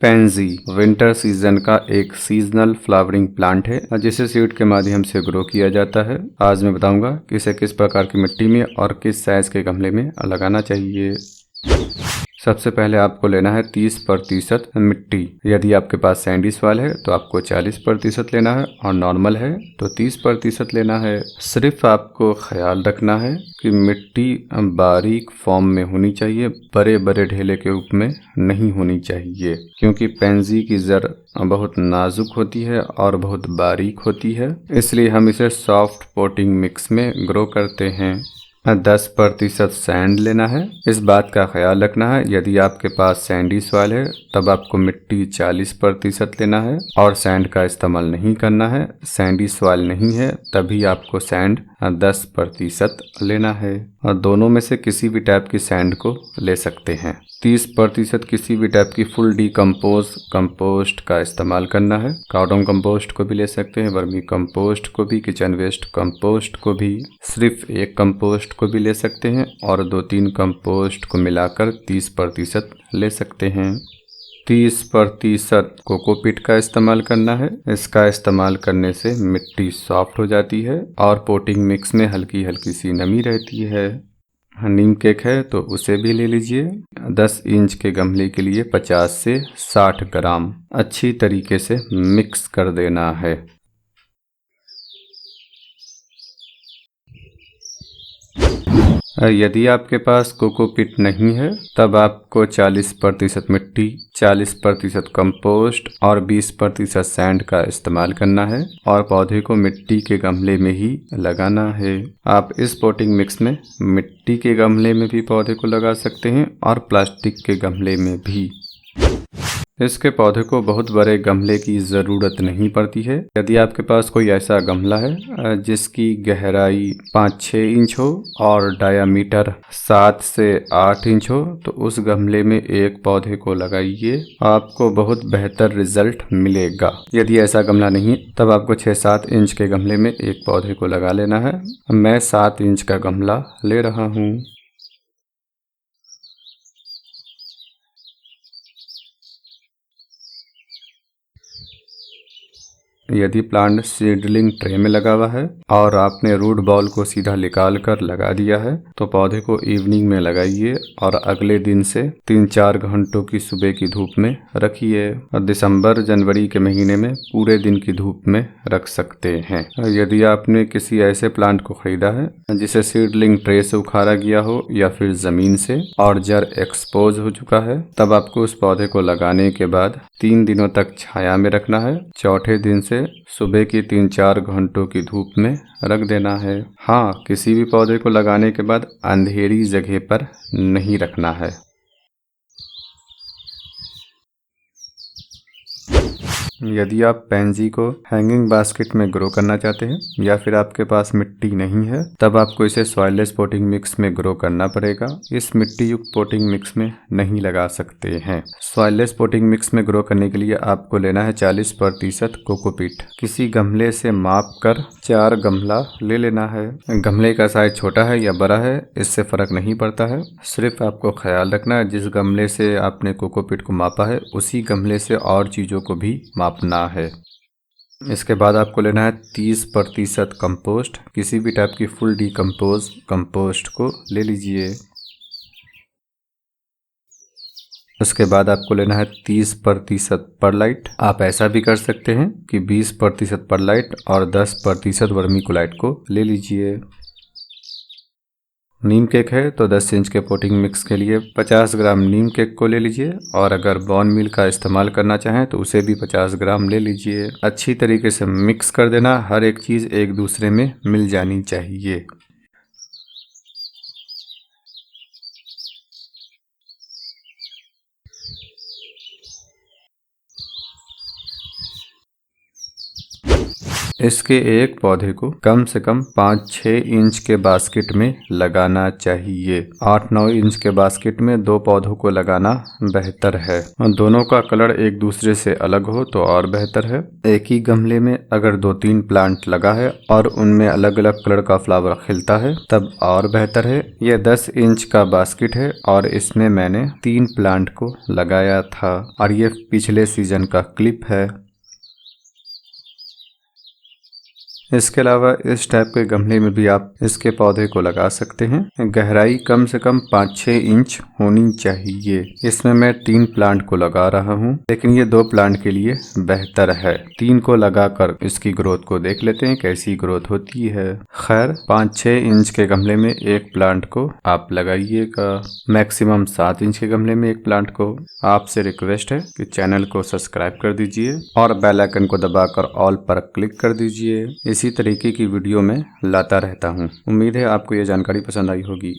Pansy winter season का एक seasonal flowering plant है जिसे सीड के माध्यम से ग्रो किया जाता है। आज मैं बताऊंगा कि इसे किस प्रकार की मिट्टी में और किस साइज के गमले में लगाना चाहिए। सबसे पहले आपको लेना है 30% मिट्टी। यदि आपके पास सैंडी सॉइल है तो आपको 40% लेना है और नॉर्मल है तो 30% लेना है। सिर्फ आपको ख्याल रखना है कि मिट्टी बारीक फॉर्म में होनी चाहिए, बड़े बड़े ढेले के रूप में नहीं होनी चाहिए, क्योंकि पेंजी की जड़ बहुत नाजुक होती है और बहुत बारीक होती है, इसलिए हम इसे सॉफ्ट पोटिंग मिक्स में ग्रो करते हैं। 10% सैंड लेना है। इस बात का ख्याल रखना है, यदि आपके पास सैंडी सॉइल है तब आपको मिट्टी 40% लेना है और सैंड का इस्तेमाल नहीं करना है। सैंडी सॉइल नहीं है तभी आपको सैंड 10% लेना है और दोनों में से किसी भी टाइप की सैंड को ले सकते हैं। 30% किसी भी टाइप की फुल डिकम्पोज कंपोस्ट का इस्तेमाल करना है। काउडंग कंपोस्ट को भी ले सकते हैं, वर्मी कंपोस्ट को भी, किचन वेस्ट कंपोस्ट को भी, सिर्फ एक कंपोस्ट को भी ले सकते हैं और 2-3 कंपोस्ट को मिलाकर 30% ले सकते हैं। 30% कोकोपीट का इस्तेमाल करना है। इसका इस्तेमाल करने से मिट्टी सॉफ्ट हो जाती है और पोटिंग मिक्स में हल्की हल्की सी नमी रहती है। नीम केक है तो उसे भी ले लीजिए। 10 इंच के गमले के लिए 50 से 60 ग्राम अच्छी तरीके से मिक्स कर देना है। यदि आपके पास कोकोपीट नहीं है तब आपको 40% मिट्टी, 40% कंपोस्ट और 20% सैंड का इस्तेमाल करना है और पौधे को मिट्टी के गमले में ही लगाना है। आप इस पोटिंग मिक्स में मिट्टी के गमले में भी पौधे को लगा सकते हैं और प्लास्टिक के गमले में भी। इसके पौधे को बहुत बड़े गमले की ज़रूरत नहीं पड़ती है। यदि आपके पास कोई ऐसा गमला है जिसकी गहराई 5-6 इंच हो और डायामीटर 7 से 8 इंच हो तो उस गमले में एक पौधे को लगाइए, आपको बहुत बेहतर रिजल्ट मिलेगा। यदि ऐसा गमला नहीं तब आपको 6-7 इंच के गमले में एक पौधे को लगा लेना है। मैं 7 इंच का गमला ले रहा हूँ। यदि प्लांट सीडलिंग ट्रे में लगा हुआ है और आपने रूट बॉल को सीधा निकाल कर लगा दिया है तो पौधे को इवनिंग में लगाइए और अगले दिन से 3-4 घंटों की सुबह की धूप में रखिए। और दिसंबर जनवरी के महीने में पूरे दिन की धूप में रख सकते हैं। यदि आपने किसी ऐसे प्लांट को खरीदा है जिसे सीडलिंग ट्रे से उखाड़ा गया हो या फिर जमीन से और जड़ एक्सपोज हो चुका है तब आपको उस पौधे को लगाने के बाद 3 दिनों तक छाया में रखना है। चौथे दिन से सुबह की 3-4 घंटों की धूप में रख देना है। हाँ, किसी भी पौधे को लगाने के बाद अंधेरी जगह पर नहीं रखना है। यदि आप पेंजी को हैंगिंग बास्केट में ग्रो करना चाहते हैं या फिर आपके पास मिट्टी नहीं है तब आपको इसे सॉइललेस पोटिंग मिक्स में ग्रो करना पड़ेगा। इस मिट्टी युक्त पोटिंग मिक्स में नहीं लगा सकते हैं। सॉइललेस पोटिंग मिक्स में ग्रो करने के लिए आपको लेना है 40% कोकोपीट। किसी गमले से माप कर 4 गमला ले लेना है। गमले का साइज छोटा है या बड़ा है इससे फर्क नहीं पड़ता है। सिर्फ आपको ख्याल रखना है जिस गमले से आपने कोकोपीट को मापा है उसी गमले से और चीजों को भी मापना है। इसके बाद आपको लेना है 30% कंपोस्ट। किसी भी टाइप की फुल डिकम्पोज कंपोस्ट को ले लीजिए। उसके बाद आपको लेना है 30% परलाइट। आप ऐसा भी कर सकते हैं कि 20% परलाइट और 10% वर्मीकोलाइट को ले लीजिए। नीम केक है तो 10 इंच के पोटिंग मिक्स के लिए 50 ग्राम नीम केक को ले लीजिए और अगर बॉर्न मील का इस्तेमाल करना चाहें तो उसे भी 50 ग्राम ले लीजिए। अच्छी तरीके से मिक्स कर देना, हर एक चीज़ एक दूसरे में मिल जानी चाहिए। इसके एक पौधे को कम से कम 5-6 इंच के बास्केट में लगाना चाहिए। 8-9 इंच के बास्केट में 2 पौधों को लगाना बेहतर है। दोनों का कलर एक दूसरे से अलग हो तो और बेहतर है। एक ही गमले में अगर 2-3 प्लांट लगा है और उनमें अलग अलग कलर का फ्लावर खिलता है तब और बेहतर है। यह 10 इंच का बास्केट है और इसमें मैंने 3 प्लांट को लगाया था और ये पिछले सीजन का क्लिप है। इसके अलावा इस टाइप के गमले में भी आप इसके पौधे को लगा सकते हैं। गहराई कम से कम 5-6 इंच होनी चाहिए। इसमें मैं 3 प्लांट को लगा रहा हूँ, लेकिन ये 2 प्लांट के लिए बेहतर है। 3 को लगाकर इसकी ग्रोथ को देख लेते हैं कैसी ग्रोथ होती है। खैर 5-6 इंच के गमले में एक प्लांट को आप लगाइएगा। मैक्सिमम 7 इंच के गमले में एक प्लांट को। आपसे रिक्वेस्ट है कि चैनल को सब्सक्राइब कर दीजिए और बेल आइकन को दबाकर ऑल पर क्लिक कर दीजिए। इसी तरीके की वीडियो में लाता रहता हूँ। उम्मीद है आपको ये जानकारी पसंद आई होगी।